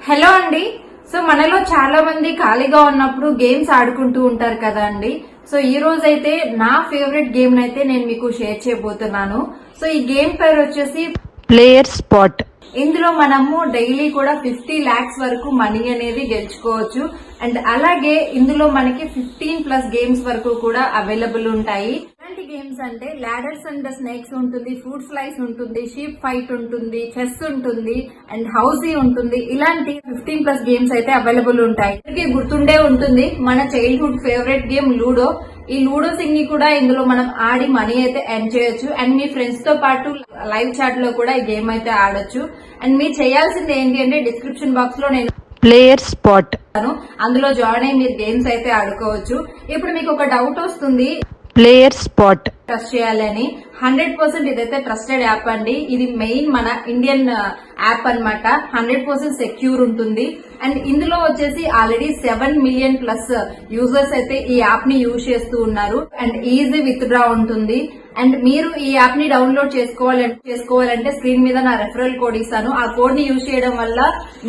Hello అండి. So మనలో చాలా మంది ఖాళీగా ఉన్నప్పుడు గేమ్స్ ఆడుకుంటూ ఉంటారు కదా అండి. సో ఈ రోజు అయితే నా ఫేవరెట్ గేమ్ అయితే నేను మీకు షేర్ చేయబోతున్నాను. సో ఈ గేమ్ పేరు వచ్చేసి ప్లేయర్ స్పాట్. ఇందులో మనము డైలీ కూడా 50 lakhs వరకు మనీ అనేది గెలుచుకోవచ్చు. అండ్ అలాగే ఇందులో మనకి 15+ గేమ్స్ వరకు కూడా అవైలబుల్ ఉంటాయి. ఎలాంటి గేమ్స్ అంటే లాడర్స్ అండ్ స్నేక్స్ ఉంటుంది, ఫ్రూట్ ఫ్లైస్ ఉంటుంది, షీప్ ఫైట్ ఉంటుంది, చెస్ ఉంటుంది, అండ్ హౌసీ ఉంటుంది. ఇలాంటి 15+ గేమ్స్ అయితే అవైలబుల్ ఉంటాయి. గుర్తుండే ఉంటుంది మన చైల్డ్హుడ్ ఫేవరెట్ గేమ్ లూడో. ఈ లూడో సింగ్ ని కూడా ఇందులో మనం ఆడి మనీ అయితే ఎర్న్ చేయొచ్చు. అండ్ మీ ఫ్రెండ్స్ తో పాటు లైవ్ చాట్ లో కూడా ఈ గేమ్ అయితే ఆడొచ్చు. అండ్ మీరు చేయాల్సింది ఏంటి అంటే డిస్క్రిప్షన్ బాక్స్ లో నేను ప్లేయర్ స్పాట్ అందులో జాయిన్ అయ్యి మీరు గేమ్స్ అయితే ఆడుకోవచ్చు. ఇప్పుడు మీకు ఒక డౌట్ వస్తుంది, ప్లేయర్ స్పాట్ ట్రస్ట్ చేయాలని. 100% ఇదైతే ట్రస్టెడ్ యాప్ అండి. ఇది మెయిన్ మన ఇండియన్ యాప్ అన్నమాట. 100% సెక్యూర్ ఉంటుంది. అండ్ ఇందులో వచ్చేసి ఆల్రెడీ 7 million+ యూజర్స్ అయితే ఈ యాప్ ని యూజ్ చేస్తూ ఉన్నారు. అండ్ ఈజీ విత్ డ్రా ఉంటుంది. అండ్ మీరు ఈ యాప్ ని డౌన్లోడ్ చేసుకోవాలంటే స్క్రీన్ మీద నా రెఫరల్ కోడ్ ఇస్తాను. ఆ కోడ్ ని యూజ్ చేయడం వల్ల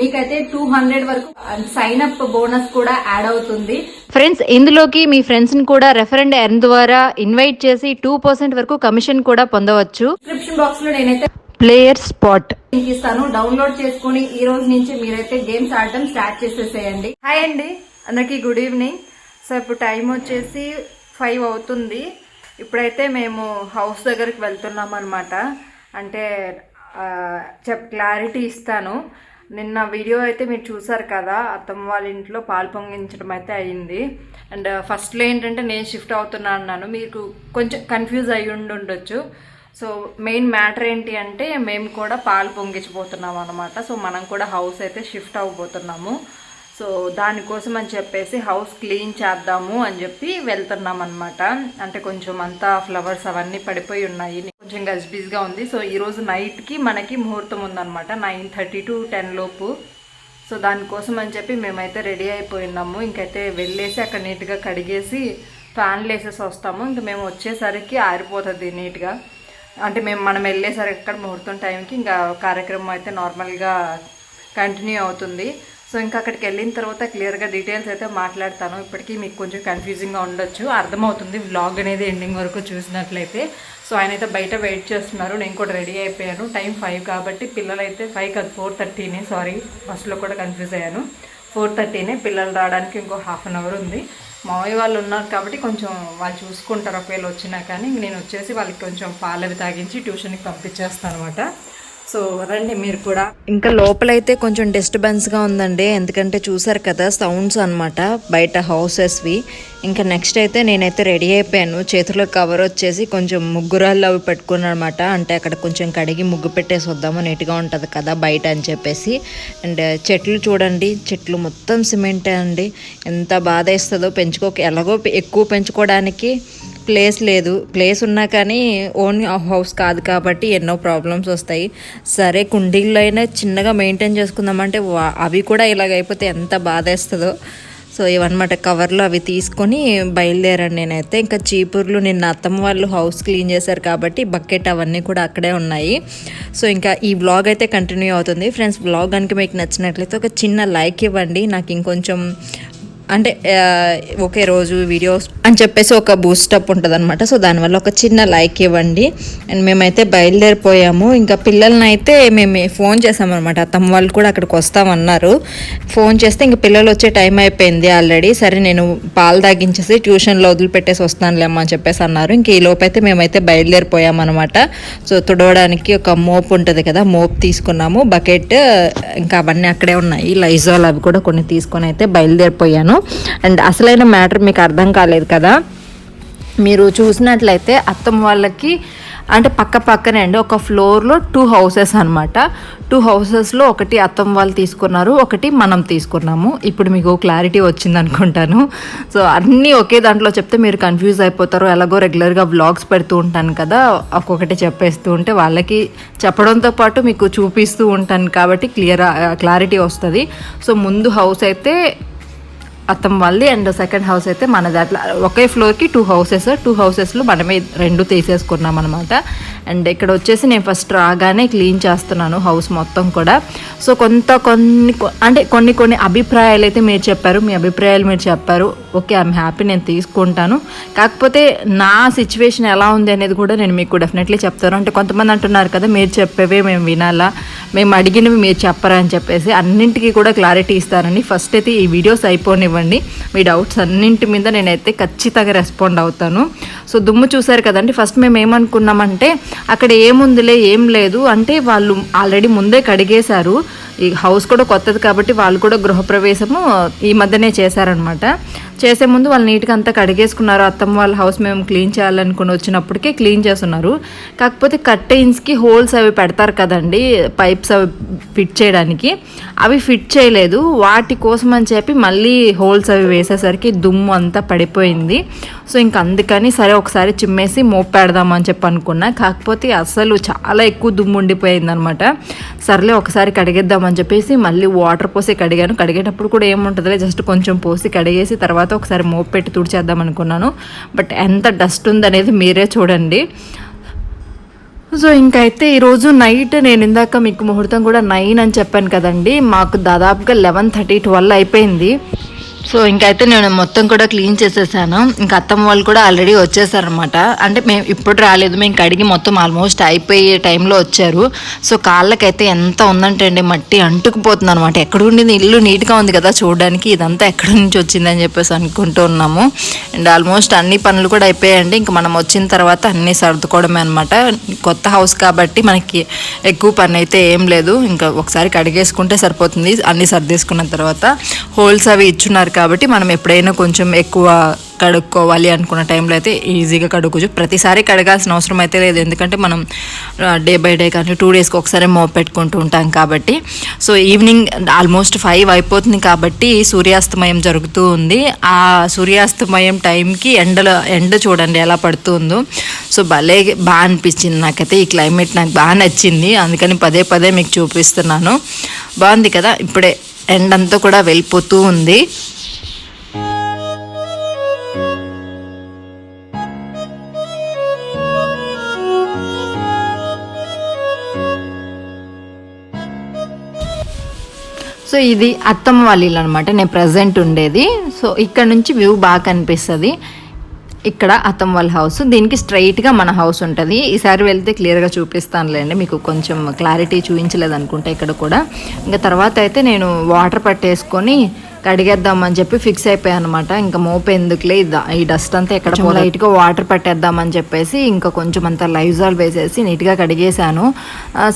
మీకైతే 200 వరకు సైన్ అప్ బోనస్ కూడా యాడ్ అవుతుంది. ఫ్రెండ్స్, ఇందులోకి మీ ఫ్రెండ్స్ ని కూడా రెఫర్ అండ్ ఎర్న్ ద్వారా ఇన్వైట్ చేసి 2% వరకు కమిషన్ కూడా పొందవచ్చు. డిస్క్రిప్షన్ బాక్స్ లో నేనైతే ప్లేయర్ స్పాట్ లింక్ ఇస్తాను. డౌన్లోడ్ చేసుకుని ఈ రోజు నుంచి మీరైతే గేమ్స్ ఆడటం స్టార్ట్ చేసేసేయండి. హాయ్ అండి, అందరికి గుడ్ ఈవినింగ్. సో ఇప్పుడు టైం వచ్చేసి 5 అవుతుంది. ఇప్పుడైతే మేము హౌస్ దగ్గరికి వెళ్తున్నాం అనమాట. అంటే క్లారిటీ ఇస్తాను. నిన్న వీడియో అయితే మీరు చూసారు కదా, అత్తమ్మ వాళ్ళ ఇంట్లో పాలు పొంగించడం అయితే అయ్యింది. అండ్ ఫస్ట్లో ఏంటంటే నేను షిఫ్ట్ అవుతున్నా అన్నాను, మీకు కొంచెం కన్ఫ్యూజ్ అయ్యి ఉండొచ్చు. సో మెయిన్ మ్యాటర్ ఏంటి అంటే మేము కూడా పాలు పొంగించబోతున్నాం అనమాట. సో మనం కూడా హౌస్ అయితే షిఫ్ట్ అవ్వబోతున్నాము. సో దానికోసం అని చెప్పేసి హౌస్ క్లీన్ చేద్దాము అని చెప్పి వెళ్తున్నాం అనమాట. అంటే కొంచెం అంతా ఫ్లవర్స్ అవన్నీ పడిపోయి ఉన్నాయి, కొంచెం గజిబిజిగా ఉంది. సో ఈరోజు నైట్కి మనకి ముహూర్తం ఉందన్నమాట, 9:30 to 10 లోపు. సో దానికోసం అని చెప్పి మేమైతే రెడీ అయిపోయినాము. ఇంకైతే వెళ్ళేసి అక్కడ నీట్గా కడిగేసి ఫ్యాన్లు వేసేసి వస్తాము. ఇంకా మేము వచ్చేసరికి ఆరిపోతుంది నీట్గా. అంటే మనం వెళ్ళేసరికి అక్కడ ముహూర్తం టైంకి ఇంకా కార్యక్రమం అయితే నార్మల్గా కంటిన్యూ అవుతుంది. సో ఇంకా అక్కడికి వెళ్ళిన తర్వాత క్లియర్గా డీటెయిల్స్ అయితే మాట్లాడతాను. ఇప్పటికీ మీకు కొంచెం కన్ఫ్యూజింగ్గా ఉండొచ్చు, అర్థమవుతుంది వ్లాగ్ అనేది ఎండింగ్ వరకు చూసినట్లయితే. సో ఆయన అయితే బయట వెయిట్ చేస్తున్నారు, నేను కూడా రెడీ అయిపోయాను. టైం 5 కాబట్టి పిల్లలు అయితే 5 కాదు 4:30నే, సారీ బస్సులో కూడా కన్ఫ్యూజ్ అయ్యాను. 4:30నే, పిల్లలు రావడానికి ఇంకో ½ an hour ఉంది. మామయ్య వాళ్ళు ఉన్నారు కాబట్టి కొంచెం వాళ్ళు చూసుకుంటారు ఒకవేళ వచ్చినా. కానీ నేను వచ్చేసి వాళ్ళకి కొంచెం పాలవి తాగించి ట్యూషన్కి పంపించేస్తాను అనమాట. సో రండి మీరు కూడా. ఇంకా లోపలైతే కొంచెం డిస్టర్బెన్స్గా ఉందండి, ఎందుకంటే చూసారు కదా సౌండ్స్ అనమాట బయట హౌసెస్వి. ఇంకా నెక్స్ట్ అయితే నేనైతే రెడీ అయిపోయాను. చేతిలో కవర్ వచ్చేసి కొంచెం ముగ్గురాళ్ళు అవి పెట్టుకున్నాను అనమాట. అంటే అక్కడ కొంచెం కడిగి ముగ్గు పెట్టేసి వద్దాము, నీట్గా ఉంటుంది కదా బయట అని చెప్పేసి. అండ్ చెట్లు చూడండి, చెట్లు మొత్తం సిమెంటే అండి. ఎంత బాధ వేస్తుందో ఎలాగో ఎక్కువ పెంచుకోవడానికి ప్లేస్ లేదు. ప్లేస్ ఉన్నా కానీ ఓన్ హౌస్ కాదు కాబట్టి ఎన్నో ప్రాబ్లమ్స్ వస్తాయి. సరే కుండీల్లో అయినా చిన్నగా మెయింటైన్ చేసుకుందామంటే అవి కూడా ఇలాగైపోతే ఎంత బాధ వేస్తుందో. సో ఇవన్నమాట కవర్లో అవి తీసుకొని బయలుదేరాను నేనైతే. ఇంకా చీపుర్లు నిన్న అత్తమ్మ వాళ్ళు హౌస్ క్లీన్ చేశారు కాబట్టి బకెట్ అవన్నీ కూడా అక్కడే ఉన్నాయి. సో ఇంకా ఈ వ్లాగ్ అయితే కంటిన్యూ అవుతుంది. ఫ్రెండ్స్, వ్లాగ్ కనుక మీకు నచ్చినట్లయితే ఒక చిన్న లైక్ ఇవ్వండి. నాకు ఇంకొంచెం అంటే ఒకే రోజు వీడియోస్ అని చెప్పేసి ఒక బూస్టప్ ఉంటుంది అనమాట. సో దానివల్ల ఒక చిన్న లైక్ ఇవ్వండి. అండ్ మేమైతే బయలుదేరిపోయాము. ఇంకా పిల్లల్ని అయితే మేము ఫోన్ చేసామన్నమాట, అత్తమ్మ వాళ్ళు కూడా అక్కడికి వస్తామన్నారు. ఫోన్ చేస్తే ఇంక పిల్లలు వచ్చే టైం అయిపోయింది ఆల్రెడీ. సరే నేను పాలు తాగించేసి ట్యూషన్లో వదిలిపెట్టేసి వస్తానులేమ్మా అని చెప్పేసి అన్నారు. ఇంక ఈ లోపైతే మేమైతే బయలుదేరిపోయామన్నమాట. సో తుడవడానికి ఒక మోప్ ఉంటుంది కదా, మోప్ తీసుకున్నాము, బకెట్ ఇంకా అవన్నీ అక్కడే ఉన్నాయి, లైజాల్ అవి కూడా కొన్ని తీసుకొని అయితే బయలుదేరిపోయాను. అండ్ అసలైన మ్యాటర్ మీకు అర్థం కాలేదు కదా, మీరు చూసినట్లయితే అత్తమ్మ వాళ్ళకి అంటే పక్కనే అండి ఒక ఫ్లోర్లో 2 houses అనమాట. 2 houses ఒకటి అత్తమ్మ వాళ్ళు తీసుకున్నారు, ఒకటి మనం తీసుకున్నాము. ఇప్పుడు మీకు క్లారిటీ వచ్చింది అనుకుంటాను. సో అన్నీ ఒకే దాంట్లో చెప్తే మీరు కన్ఫ్యూజ్ అయిపోతారు. ఎలాగో రెగ్యులర్గా వ్లాగ్స్ పెడుతూ ఉంటాను కదా, ఒక్కొక్కటి చెప్పేస్తూ ఉంటే వాళ్ళకి చెప్పడంతో పాటు మీకు చూపిస్తూ ఉంటాను కాబట్టి క్లారిటీ వస్తుంది. సో ముందు హౌస్ అయితే అత్తమ్మ వాళ్ళది అండ్ సెకండ్ హౌస్ అయితే మనది. అట్లా ఒకే ఫ్లోర్కి 2 హౌసెస్లో మనమే 2 తీసేసుకున్నాం అనమాట. అండ్ ఇక్కడ వచ్చేసి నేను ఫస్ట్ రాగానే క్లీన్ చేస్తున్నాను హౌస్ మొత్తం కూడా. సో కొన్ని అభిప్రాయాలు అయితే మీరు చెప్పారు, మీ అభిప్రాయాలు మీరు చెప్పారు. ఓకే, ఐఎమ్ హ్యాపీ, నేను తీసుకుంటాను. కాకపోతే నా సిచ్యువేషన్ ఎలా ఉంది అనేది కూడా నేను మీకు డెఫినెట్లీ చెప్తాను. అంటే కొంతమంది అంటున్నారు కదా, మీరు చెప్పేవే మేము వినాలా, మేము అడిగినవి మీరు చెప్పరా అని చెప్పేసి అన్నింటికీ కూడా క్లారిటీ ఇస్తానని. ఫస్ట్ అయితే ఈ వీడియోస్ అయిపోనివ్వండి, మీ డౌట్స్ అన్నింటి మీద నేనైతే ఖచ్చితంగా రెస్పాండ్ అవుతాను. సో దుమ్ము చూసారు కదండి. ఫస్ట్ మేము ఏమనుకున్నామంటే అక్కడ ఏముందిలే, ఏం లేదు అంటే వాళ్ళు ఆల్రెడీ ముందే కడిగేశారు. ఈ హౌస్ కూడా కొత్తది కాబట్టి వాళ్ళు కూడా గృహప్రవేశము ఈ మధ్యనే చేశారనమాట. చేసే ముందు వాళ్ళు నీట్గా అంతా కడిగేసుకున్నారు. అత్తమ్మ వాళ్ళ హౌస్ మేము క్లీన్ చేయాలనుకుని వచ్చినప్పటికే క్లీన్ చేస్తున్నారు. కాకపోతే కర్టెన్స్కి హోల్స్ అవి పెడతారు కదండి, పైప్స్ అవి ఫిట్ చేయడానికి, అవి ఫిట్ చేయలేదు. వాటి కోసం అని చెప్పి మళ్ళీ హోల్స్ అవి వేసేసరికి దుమ్ము అంతా పడిపోయింది. సో ఇంక అందుకని సరే ఒకసారి చిమ్మేసి మోపు పెడదామని చెప్పి అనుకున్నా. కాకపోతే అసలు చాలా ఎక్కువ దుమ్ము ఉండిపోయింది అనమాట. సర్లే ఒకసారి కడిగేద్దామని చెప్పేసి మళ్ళీ వాటర్ పోసి కడిగాను. కడిగేటప్పుడు కూడా ఏముంటుందిలే, జస్ట్ కొంచెం పోసి కడిగేసి తర్వాత ఒకసారి మోపు పెట్టి తుడిచేద్దాం అనుకున్నాను. బట్ ఎంత డస్ట్ ఉందనేది మీరే చూడండి. సో ఇంకైతే ఈరోజు నైట్ నేను ఇందాక మీకు ముహూర్తం కూడా 9 అని చెప్పాను కదండి, మాకు దాదాపుగా 11:30, 12 అయిపోయింది. సో ఇంకైతే నేను మొత్తం కూడా క్లీన్ చేసేసాను. ఇంకా అత్తమ్మ వాళ్ళు కూడా ఆల్రెడీ వచ్చేసారనమాట. అంటే మేము ఇప్పుడు రాలేదు, మేము కడిగి మొత్తం ఆల్మోస్ట్ అయిపోయే టైంలో వచ్చారు. సో కాళ్ళకైతే ఎంత ఉందంటే అండి మట్టి అంటుకుపోతుంది అనమాట. ఎక్కడ ఉండింది, ఇల్లు నీట్గా ఉంది కదా చూడడానికి, ఇదంతా ఎక్కడి నుంచి వచ్చిందని చెప్పేసి అనుకుంటూ ఉన్నాము. అండ్ ఆల్మోస్ట్ అన్ని పనులు కూడా అయిపోయాయండి. ఇంకా మనం వచ్చిన తర్వాత అన్నీ సర్దుకోవడమే అనమాట. కొత్త హౌస్ కాబట్టి మనకి ఎక్కువ పని అయితే ఏం లేదు. ఇంకా ఒకసారి కడిగేసుకుంటే సరిపోతుంది. అన్నీ సర్దేసుకున్న తర్వాత హోల్స్ అవి ఇచ్చున్నారు కాబట్టి మనం ఎప్పుడైనా కొంచెం ఎక్కువ కడుక్కోవాలి అనుకున్న టైంలో అయితే ఈజీగా కడుక్కోవచ్చు. ప్రతిసారి కడగాల్సిన అవసరం అయితే లేదు, ఎందుకంటే మనం డే బై డే కానీ 2 డేస్కి ఒకసారి మోపు పెట్టుకుంటూ ఉంటాం కాబట్టి. సో ఈవినింగ్ ఆల్మోస్ట్ 5 అయిపోతుంది కాబట్టి సూర్యాస్తమయం జరుగుతూ ఉంది. ఆ సూర్యాస్తమయం టైంకి ఎండ చూడండి ఎలా పడుతుందో. సో బాగా అనిపించింది నాకైతే, ఈ క్లైమేట్ నాకు బాగా నచ్చింది. అందుకని పదే మీకు చూపిస్తున్నాను. బాగుంది కదా, ఇప్పుడే ఎండంతా కూడా వెళ్ళిపోతూ ఉంది. సో ఇది అత్తమ్మ వాళ్ళ ఇల్లు అనమాట, నేను ప్రజెంట్ ఉండేది. సో ఇక్కడ నుంచి వ్యూ బాగా కనిపిస్తుంది. ఇక్కడ అత్తమ్మ వాళ్ళ హౌస్, దీనికి స్ట్రైట్గా మన హౌస్ ఉంటుంది. ఈసారి వెళ్తే క్లియర్గా చూపిస్తానులేండి, మీకు కొంచెం క్లారిటీ చూపించలేదు అనుకుంటా ఇక్కడ కూడా. ఇంకా తర్వాత అయితే నేను వాటర్ పట్టేసుకొని కడిగేద్దామని చెప్పి ఫిక్స్ అయిపోయాను అనమాట. ఇంకా మోపు ఎందుకులే, ఈ డస్ట్ అంతా ఎక్కడ లైట్గా వాటర్ పట్టేద్దామని చెప్పేసి ఇంకా కొంచెం అంతా లైజాల్ వేసేసి నీట్గా కడిగేశాను.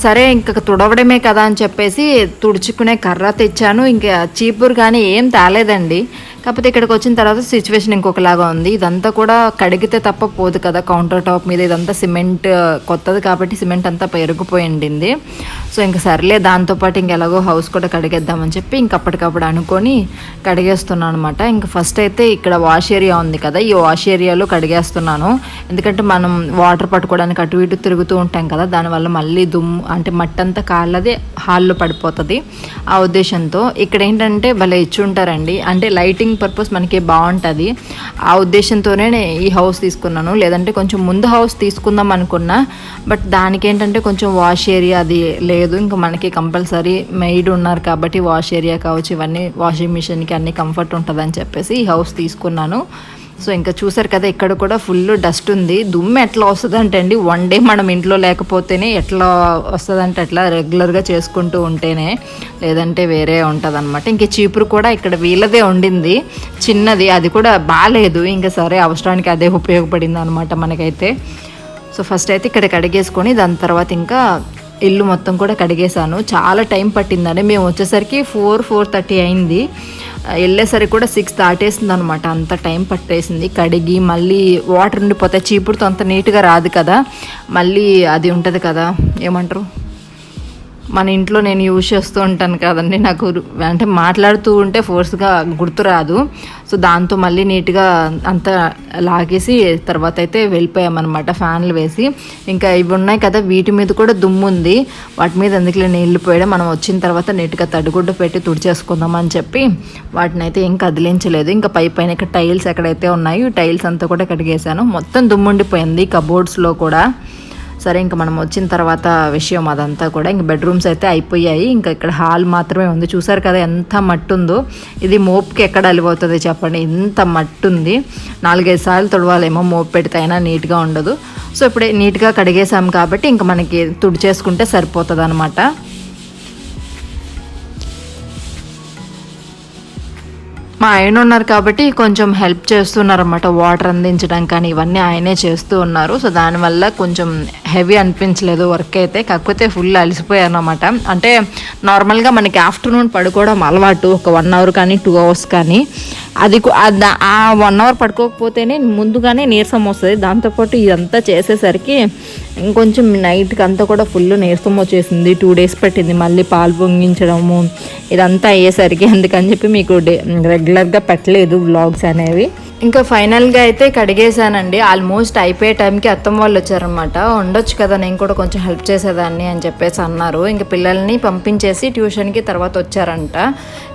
సరే ఇంకా తుడవడమే కదా అని చెప్పేసి తుడుచుకునే కర్ర తెచ్చాను. ఇంకా చీపురు కానీ ఏం తేలేదండి. కాకపోతే ఇక్కడికి వచ్చిన తర్వాత సిచ్యువేషన్ ఇంకొకలాగా ఉంది. ఇదంతా కూడా కడిగితే తప్ప పోదు కదా కౌంటర్ టాప్ మీద. ఇదంతా సిమెంట్ కొత్తది కాబట్టి సిమెంట్ అంతా పెరిగిపోయింది. సో ఇంకా సర్లే దాంతోపాటు ఇంకెలాగో హౌస్ కూడా కడిగేద్దామని చెప్పి ఇంకప్పటికప్పుడు అనుకొని కడిగేస్తున్నాను అనమాట. ఇంకా ఫస్ట్ అయితే ఇక్కడ వాష్ ఏరియా ఉంది కదా, ఈ వాష్ ఏరియాలో కడిగేస్తున్నాను. ఎందుకంటే మనం వాటర్ పట్టుకోవడానికి అటు ఇటు తిరుగుతూ ఉంటాం కదా, దానివల్ల మళ్ళీ దుమ్ము అంటే మట్టి అంతా కాళ్ళది హాల్లో పడిపోతుంది. ఆ ఉద్దేశంతో ఇక్కడ ఏంటంటే భలే ఇచ్చి ఉంటారండి, అంటే లైటింగ్ పర్పస్ మనకి బాగుంటుంది. ఆ ఉద్దేశంతోనే ఈ హౌస్ తీసుకున్నాను. లేదంటే కొంచెం ముందు హౌస్ తీసుకుందాం అనుకున్నా, బట్ దానికి ఏంటంటే కొంచెం వాష్ ఏరియా అది లేదు. ఇంకా మనకి కంపల్సరీ మెయిడ్ ఉన్నారు కాబట్టి వాష్ ఏరియా కావచ్చు, ఇవన్నీ వాషింగ్ మిషన్కి అన్ని కంఫర్ట్ ఉంటుందని చెప్పేసి ఈ హౌస్ తీసుకున్నాను. సో ఇంకా చూసారు కదా, ఇక్కడ కూడా ఫుల్ డస్ట్ ఉంది. దుమ్ము ఎట్లా వస్తుందంటే అండి, 1 డే మనం ఇంట్లో లేకపోతేనే ఎట్లా వస్తుందంటే అట్లా రెగ్యులర్గా చేసుకుంటూ ఉంటేనే, లేదంటే వేరే ఉంటుంది అనమాట. ఇంక చీపురు కూడా ఇక్కడ వీళ్ళదే ఉండింది చిన్నది, అది కూడా బాగాలేదు. ఇంకా సరే అవసరానికి అదే ఉపయోగపడింది అనమాట మనకైతే. సో ఫస్ట్ అయితే ఇక్కడ కడిగేసుకొని దాని తర్వాత ఇంకా ఇల్లు మొత్తం కూడా కడిగేశాను. చాలా టైం పట్టిందండి, మేము వచ్చేసరికి 4:30 అయింది. వెళ్ళేసరికి కూడా 6 దాటేసింది అనమాట. అంత టైం పట్టేసింది. కడిగి మళ్ళీ వాటర్ ఉండిపోతే చీపురుతో అంత నీట్గా రాదు కదా, మళ్ళీ అది ఉంటుంది కదా ఏమంటారు మన ఇంట్లో నేను యూజ్ చేస్తూ ఉంటాను కదండి, నాకు అంటే మాట్లాడుతూ ఉంటే ఫోర్స్గా గుర్తురాదు. సో దాంతో మళ్ళీ నీట్గా అంతా లాగేసి తర్వాత అయితే వెళ్ళిపోయామన్నమాట ఫ్యాన్లు వేసి. ఇంకా ఇవి ఉన్నాయి కదా, వీటి మీద కూడా దుమ్ము ఉంది, వాటి మీద ఎందుకులే నీళ్ళు పోయడం, మనం వచ్చిన తర్వాత నీట్గా తడిగుడ్డ పెట్టి తుడిచేసుకుందాం అని చెప్పి వాటిని అయితే ఏం కదిలించలేదు. ఇంకా పైన ఇక్కడ టైల్స్ ఎక్కడైతే ఉన్నాయో టైల్స్ అంతా కూడా కడిగేశాను. మొత్తం దుమ్ముండిపోయింది కబోర్డ్స్లో కూడా. సరే ఇంకా మనం వచ్చిన తర్వాత విషయం అదంతా కూడా. ఇంక బెడ్రూమ్స్ అయితే అయిపోయాయి, ఇంకా ఇక్కడ హాల్ మాత్రమే ఉంది. చూసారు కదా ఎంత మట్టి ఉందో, ఇది మోపుకి ఎక్కడ అలిపోతుంది చెప్పండి, ఇంత మట్టి ఉంది. 4-5 సార్లు తుడవాలేమో మోపు పెడితే అయినా నీట్గా ఉండదు. సో ఇప్పుడే నీట్గా కడిగేసాం కాబట్టి ఇంకా మనకి తుడిచేసుకుంటే సరిపోతుంది అనమాట. మా ఆయన ఉన్నారు కాబట్టి కొంచెం హెల్ప్ చేస్తున్నారు అన్నమాట, వాటర్ అందించడం కానీ ఇవన్నీ ఆయనే చేస్తూ ఉన్నారు. సో దానివల్ల కొంచెం హెవీ అనిపించలేదు వర్క్ అయితే. కాకపోతే ఫుల్ అలసిపోయాను అన్నమాట. అంటే నార్మల్గా మనకి ఆఫ్టర్నూన్ పడుకోవడం అలవాటు, ఒక 1 అవర్ కానీ 2 అవర్స్ కానీ. అది ఆ 1 అవర్ పడుకోకపోతేనే ముందుగానే నీరసం వస్తుంది. దాంతోపాటు ఇదంతా చేసేసరికి ఇంకొంచెం నైట్కి అంతా కూడా ఫుల్ నీరసం వచ్చేసింది. 2 డేస్ పట్టింది మళ్ళీ పాలు పొంగించడము ఇదంతా అయ్యేసరికి. అందుకని చెప్పి మీకు రెగ్యులర్గా పెట్టలేదు వ్లాగ్స్ అనేవి. ఇంకా ఫైనల్గా అయితే కడిగేసానండి. ఆల్మోస్ట్ అయిపోయే టైంకి అత్తమ్మ వాళ్ళు వచ్చారనమాట. ఉండొచ్చు కదా నేను కూడా కొంచెం హెల్ప్ చేసేదాన్ని అని చెప్పేసి అన్నారు. ఇంకా పిల్లల్ని పంపించేసి ట్యూషన్కి తర్వాత వచ్చారంట.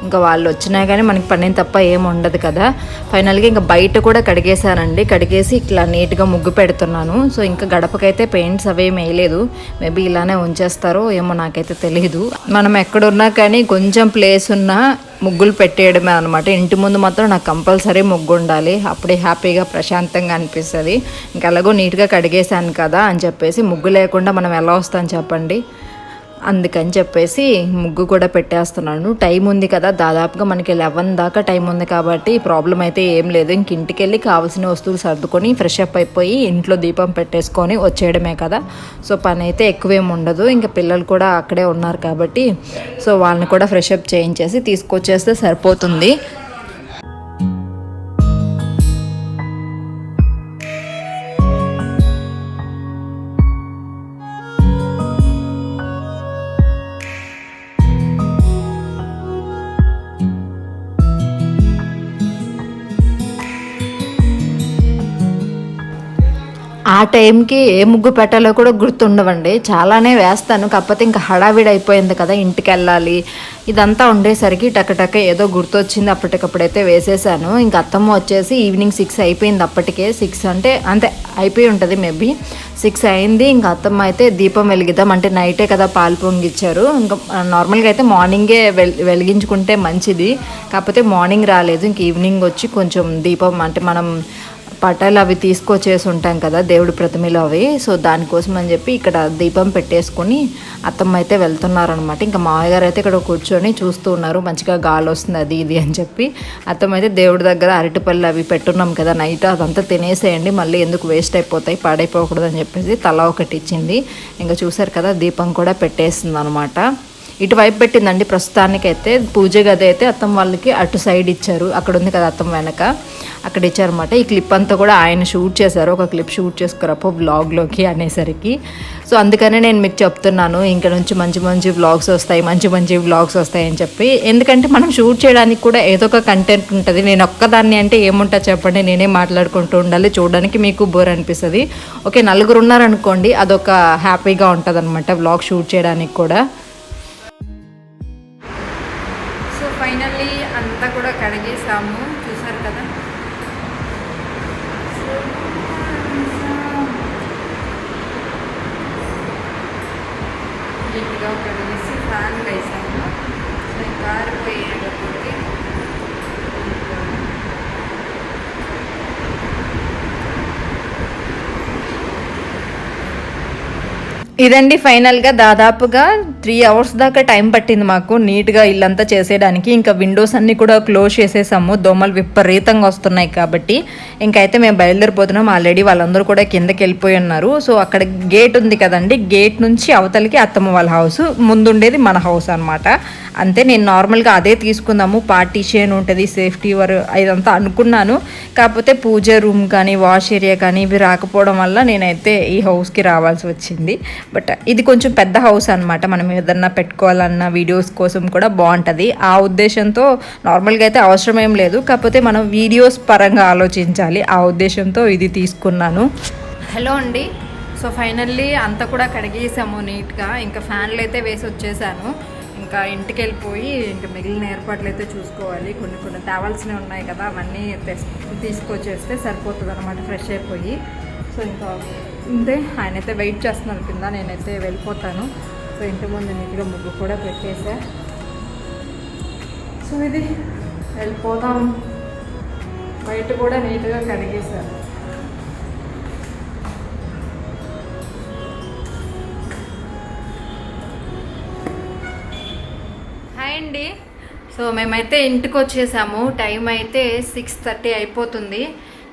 ఇంకా వాళ్ళు వచ్చినా కానీ మనకి పని తప్ప ఏమి ఉండదు కదా. ఫైనల్గా ఇంకా బయట కూడా కడిగేసానండి. కడిగేసి ఇట్లా నీట్గా ముగ్గు పెడుతున్నాను. సో ఇంకా గడపకైతే పెయింట్స్ అవేం వేయలేదు, మేబీ ఇలానే ఉంచేస్తారో ఏమో నాకైతే తెలియదు. మనం ఎక్కడున్నా కానీ కొంచెం ప్లేస్ ఉన్నా ముగ్గులు పెట్టేయడమే అనమాట. ఇంటి ముందు మాత్రం నాకు కంపల్సరీ ముగ్గు ఉండాలి, అప్పుడే హ్యాపీగా ప్రశాంతంగా అనిపిస్తుంది. ఇంకా అలాగో నీట్గా కడిగేసాను కదా అని చెప్పేసి ముగ్గు లేకుండా మనం ఎలా వస్తాం చెప్పండి. అందుకని చెప్పేసి ముగ్గు కూడా పెట్టేస్తున్నాను. టైం ఉంది కదా, దాదాపుగా మనకి 11 దాకా టైం ఉంది కాబట్టి ప్రాబ్లం అయితే ఏం లేదు. ఇంక ఇంటికి వెళ్ళి కావాల్సిన వస్తువులు సర్దుకొని ఫ్రెష్ అప్ అయిపోయి ఇంట్లో దీపం పెట్టేసుకొని వచ్చేయడమే కదా. సో పని అయితే ఎక్కువేమి ఉండదు. ఇంకా పిల్లలు కూడా అక్కడే ఉన్నారు కాబట్టి సో వాళ్ళని కూడా ఫ్రెష్ అప్ చేయించేసి తీసుకొచ్చేస్తే సరిపోతుంది. ఆ టైంకి ఏ ముగ్గు పెట్టాలో కూడా గుర్తుండవండి, చాలానే వేస్తాను. కాకపోతే ఇంకా హడావిడి అయిపోయింది కదా, ఇంటికి వెళ్ళాలి ఇదంతా ఉండేసరికి టకటక ఏదో గుర్తొచ్చింది, అప్పటికప్పుడైతే వేసేసాను. ఇంకా అత్తమ్మ వచ్చేసి ఈవినింగ్ 6 అయిపోయింది. అప్పటికే 6 అంటే అంతే అయిపోయి ఉంటుంది, మేబీ 6 అయింది. ఇంకా అత్తమ్మ అయితే దీపం వెలిగిద్దాం అంటే నైటే కదా పాలు పొంగిచ్చారు. ఇంకా నార్మల్గా అయితే మార్నింగే వెలిగించుకుంటే మంచిది, కాకపోతే మార్నింగ్ రాలేదు. ఇంక ఈవినింగ్ వచ్చి కొంచెం దీపం అంటే మనం పటాలు అవి తీసుకొచ్చేసి ఉంటాం కదా దేవుడి ప్రతిమలు అవి, సో దానికోసం అని చెప్పి ఇక్కడ దీపం పెట్టేసుకొని అత్తమ్మ అయితే వెళ్తున్నారనమాట. ఇంకా మామయ్య గారు అయితే ఇక్కడ కూర్చొని చూస్తూ ఉన్నారు, మంచిగా గాలి వస్తుంది అది ఇది అని చెప్పి. అత్తమ్మ అయితే దేవుడి దగ్గర అరటిపళ్ళు అవి పెట్టున్నాం కదా నైట్, అదంతా తినేసేయండి మళ్ళీ ఎందుకు వేస్ట్ అయిపోతాయి పాడైపోకూడదు అని చెప్పేసి తలా ఒకటి ఇచ్చింది. ఇంకా చూసారు కదా దీపం కూడా పెట్టేస్తుంది అనమాట. ఇటువైపు పెట్టిందండి ప్రస్తుతానికైతే. పూజ గది అయితే అత్తమ్మ వాళ్ళకి అటు సైడ్ ఇచ్చారు, అక్కడ ఉంది కదా అత్తమ్మ వెనక, అక్కడ ఇచ్చారన్నమాట. ఈ క్లిప్ అంతా కూడా ఆయన షూట్ చేశారు, ఒక క్లిప్ షూట్ చేసుకురప్పో వ్లాగ్లోకి అనేసరికి. సో అందుకనే నేను మీకు చెప్తున్నాను ఇంక నుంచి మంచి మంచి వ్లాగ్స్ వస్తాయి, మంచి వ్లాగ్స్ వస్తాయి అని చెప్పి. ఎందుకంటే మనం షూట్ చేయడానికి కూడా ఏదో ఒక కంటెంట్ ఉంటుంది. నేను ఒక్కదాన్ని అంటే ఏముంటా చెప్పండి, నేనే మాట్లాడుకుంటూ ఉండాలి, చూడడానికి మీకు బోర్ అనిపిస్తుంది. ఓకే 4 ఉన్నారనుకోండి అదొక హ్యాపీగా ఉంటుంది అనమాట వ్లాగ్ షూట్ చేయడానికి కూడా. సో ఫైనల్లీ అంతా కూడా కడిగేసాము, చూసారు కదా. నీట్గా కడిగేసి ఫ్యాన్ వేసాము. సో ఇంకా ఆరిపోయేటప్పటికి ఇదండి ఫైనల్గా దాదాపుగా 3 అవర్స్ దాకా టైం పట్టింది మాకు నీట్గా ఇల్లంతా చేసేయడానికి. ఇంకా విండోస్ అన్నీ కూడా క్లోజ్ చేసేసాము, దోమలు విపరీతంగా వస్తున్నాయి కాబట్టి. ఇంకైతే మేము బయలుదేరిపోతున్నాం. ఆల్రెడీ వాళ్ళందరూ కూడా కిందకి వెళ్ళిపోయి ఉన్నారు. సో అక్కడ గేట్ ఉంది కదండి, గేట్ నుంచి అవతలికి అత్తమ్మ వాళ్ళ హౌస్, ముందుండేది మన హౌస్ అనమాట. అంతే. నేను నార్మల్గా అదే తీసుకుందాము, పార్టీషన్ ఉంటుంది, సేఫ్టీ ఇదంతా అనుకున్నాను. కాకపోతే పూజ రూమ్ కానీ వాష్ ఏరియా కానీ ఇవి రాకపోవడం వల్ల నేనైతే ఈ హౌస్కి రావాల్సి వచ్చింది. బట్ ఇది కొంచెం పెద్ద హౌస్ అనమాట, మనం ఏదన్నా పెట్టుకోవాలన్న వీడియోస్ కోసం కూడా బాగుంటుంది. ఆ ఉద్దేశంతో నార్మల్గా అయితే అవసరం ఏం లేదు, కాకపోతే మనం వీడియోస్ పరంగా ఆలోచించాలి, ఆ ఉద్దేశంతో ఇది తీసుకున్నాను. హలో అండి, సో ఫైనల్లీ అంతా కూడా కడిగేసాము నీట్గా. ఇంకా ఫ్యాన్లు అయితే వేసి వచ్చేసాను. ఇంకా ఇంటికి వెళ్ళిపోయి ఇంకా మిగిలిన ఏర్పాట్లు అయితే చూసుకోవాలి. కొన్ని తేవాల్సినవి ఉన్నాయి కదా, అవన్నీ తీసుకొచ్చేస్తే సరిపోతుంది అనమాట, ఫ్రెష్ అయిపోయి. సో ఇంకా ఇంతే, ఆయన అయితే వెయిట్ చేస్తున్నారు కింద, నేనైతే వెళ్ళిపోతాను. సో ఇంటి ముందు నీట్గా ముగ్గు కూడా పెట్టేసా. సో ఇది వెళ్ళిపోదాం. బయట కూడా నీట్గా కడిగేశాను. అండి, సో మేమైతే ఇంటికి వచ్చేసాము. టైం అయితే 6:30 అయిపోతుంది.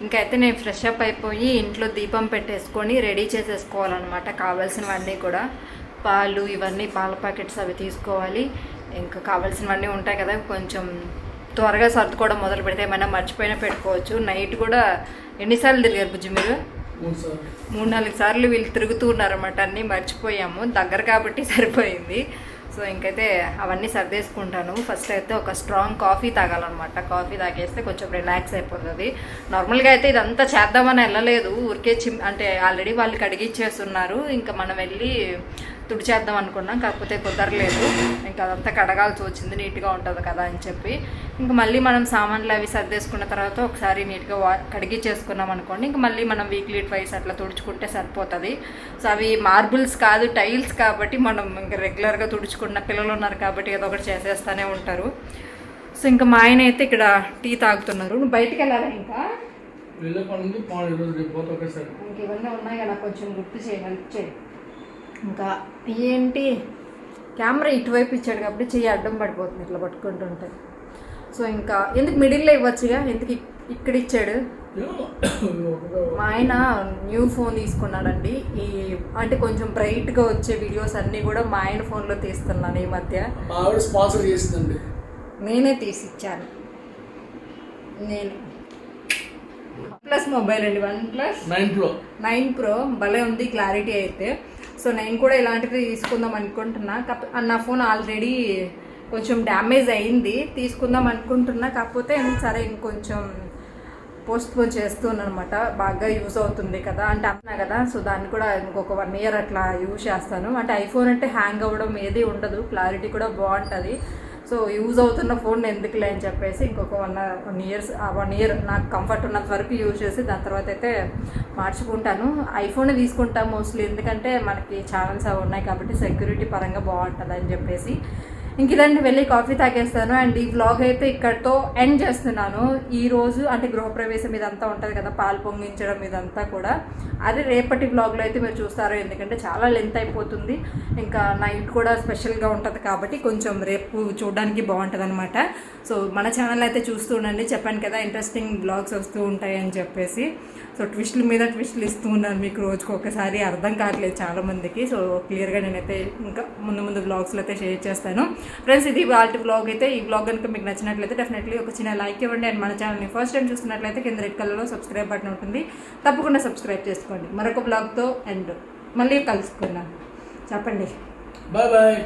ఇంకైతే నేను ఫ్రెష్ అప్ అయిపోయి ఇంట్లో దీపం పెట్టేసుకొని రెడీ చేసేసుకోవాలన్నమాట. కావాల్సినవన్నీ కూడా పాలు, ఇవన్నీ పాల ప్యాకెట్స్ అవి తీసుకోవాలి. ఇంకా కావాల్సినవన్నీ ఉంటాయి కదా, కొంచెం త్వరగా సర్దుకోవడం మొదలు పెడితే ఏమైనా మర్చిపోయినా పెట్టుకోవచ్చు. నైట్ కూడా ఎన్నిసార్లు తిరిగారు బుజ్జి మీరు? 3-4 సార్లు వీళ్ళు తిరుగుతూ ఉన్నారన్నమాట. అన్నీ మర్చిపోయాము, దగ్గర కాబట్టి సరిపోయింది. సో ఇంకైతే అవన్నీ సర్దేసుకుంటాను. ఫస్ట్ అయితే ఒక స్ట్రాంగ్ కాఫీ తాగాలన్నమాట. కాఫీ తాగేస్తే కొంచెం రిలాక్స్ అయిపోతుంది. నార్మల్గా అయితే ఇదంతా చేద్దామని వెళ్ళలేదు, ఊరికే అంటే ఆల్రెడీ వాళ్ళు కడిగిచ్చేస్తున్నారు. ఇంకా మనం వెళ్ళి తుడిచేద్దాం అనుకున్నాం, కాకపోతే కుదరలేదు. ఇంకా అదంతా కడగాల్సి వచ్చింది, నీట్గా ఉంటుంది కదా అని చెప్పి. ఇంకా మళ్ళీ మనం సామాన్లు అవి సర్దేసుకున్న తర్వాత ఒకసారి నీట్గా కడిగిచ్చేసుకున్నాం అనుకోండి, ఇంకా మళ్ళీ మనం వీక్లీ ట్వైస్ అట్లా తుడుచుకుంటే సరిపోతుంది. సో అవి మార్బుల్స్ కాదు, టైల్స్ కాబట్టి మనం ఇంకా రెగ్యులర్గా తుడుచుకున్న పిల్లలు ఉన్నారు కాబట్టి ఏదో ఒకటి చేసేస్తూనే ఉంటారు. సో ఇంకా మా ఆయన అయితే ఇక్కడ టీ తాగుతున్నారు. నువ్వు బయటికి వెళ్ళాలా? ఇంకా ఇవన్నీ ఉన్నాయి కదా, కొంచెం గుర్తు చేయి, హెల్ప్ చేయి. ఇంకా ఏంటి, కెమెరా ఇటువైపు ఇచ్చాడు కాబట్టి చెయ్యి అడ్డం పడిపోతుంది ఇట్లా పట్టుకుంటుంటే. సో ఇంకా ఎందుకు మిడిల్లో ఇవ్వచ్చుగా, ఎందుకు ఇక్కడ ఇచ్చాడు? మా ఆయన న్యూ ఫోన్ తీసుకున్నాడండి. అంటే కొంచెం బ్రైట్గా వచ్చే వీడియోస్ అన్నీ కూడా మా ఆయన ఫోన్లో తీస్తున్నాను ఈ మధ్య. స్పాన్సర్ చేసిందండి, నేనే తీసిచ్చాను. నేను ప్లస్ మొబైల్ అండి, OnePlus 9 Pro భలే ఉంది క్లారిటీ అయితే. సో నేను కూడా ఇలాంటిది తీసుకుందాం అనుకుంటున్నా. నా ఫోన్ ఆల్రెడీ కొంచెం డ్యామేజ్ అయింది, తీసుకుందాం అనుకుంటున్నా. కాకపోతే సరే ఇంకొంచెం పోస్ట్పోన్ చేస్తున్నాను అనమాట. బాగా యూజ్ అవుతుంది కదా అంటే అన్నా కదా, సో దాన్ని కూడా ఇంకొక 1 year అట్లా యూజ్ చేస్తాను. అంటే ఐఫోన్ అంటే హ్యాంగ్ అవ్వడం ఏది ఉండదు, క్లారిటీ కూడా బాగుంటుంది. సో యూజ్ అవుతున్న ఫోన్ ఎందుకులే అని చెప్పేసి ఇంకొక 1 year నాకు కంఫర్ట్ ఉన్నంత వరకు యూజ్ చేసి దాని తర్వాత అయితే మార్చుకుంటాను. ఐఫోన్ తీసుకుంటాను మోస్ట్లీ, ఎందుకంటే మనకి ఛానల్స్ అవి ఉన్నాయి కాబట్టి సెక్యూరిటీ పరంగా బాగుంటుంది అని చెప్పేసి. ఇంక ఇదండి, వెళ్ళి కాఫీ తాగేస్తాను. అండ్ ఈ వ్లాగ్ అయితే ఇక్కడితో ఎండ్ చేస్తున్నాను. ఈరోజు అంటే గృహప్రవేశం ఇదంతా ఉంటుంది కదా, పాలు పొంగించడం ఇదంతా కూడా, అది రేపటి వ్లాగ్లో అయితే మీరు చూస్తారు. ఎందుకంటే చాలా లెంత్ అయిపోతుంది, ఇంకా నైట్ కూడా స్పెషల్గా ఉంటుంది కాబట్టి కొంచెం రేపు చూడడానికి బాగుంటుంది అనమాట. సో మన ఛానల్ అయితే చూస్తూ ఉండండి, చెప్పాను కదా ఇంట్రెస్టింగ్ వ్లాగ్స్ వస్తూ ఉంటాయి అని చెప్పేసి. సో ట్విస్టుల మీద ట్విస్టులు ఇస్తూ ఉన్నాను మీకు, రోజుకి ఒకసారి అర్థం కావట్లేదు చాలామందికి. సో క్లియర్గా నేనైతే ఇంకా ముందు వ్లాగ్స్లో అయితే షేర్ చేస్తాను. ఫ్రెండ్స్, ఇది వాళ్ళ వ్లాగ్ అయితే. ఈ వ్లాగ్ కనుక మీకు నచ్చినట్లయితే డెఫినెట్లీ ఒక చిన్న లైక్ ఇవ్వండి. అండ్ మన ఛానల్ని ఫస్ట్ టైం చూస్తున్నట్లయితే కింద రెడ్ కలర్లో సబ్స్క్రైబ్ బటన్ ఉంటుంది, తప్పకుండా సబ్స్క్రైబ్ చేసుకోండి. మరొక వ్లాగ్తో అండ్ మళ్ళీ కలుసుకున్నాను. చెప్పండి బాయ్.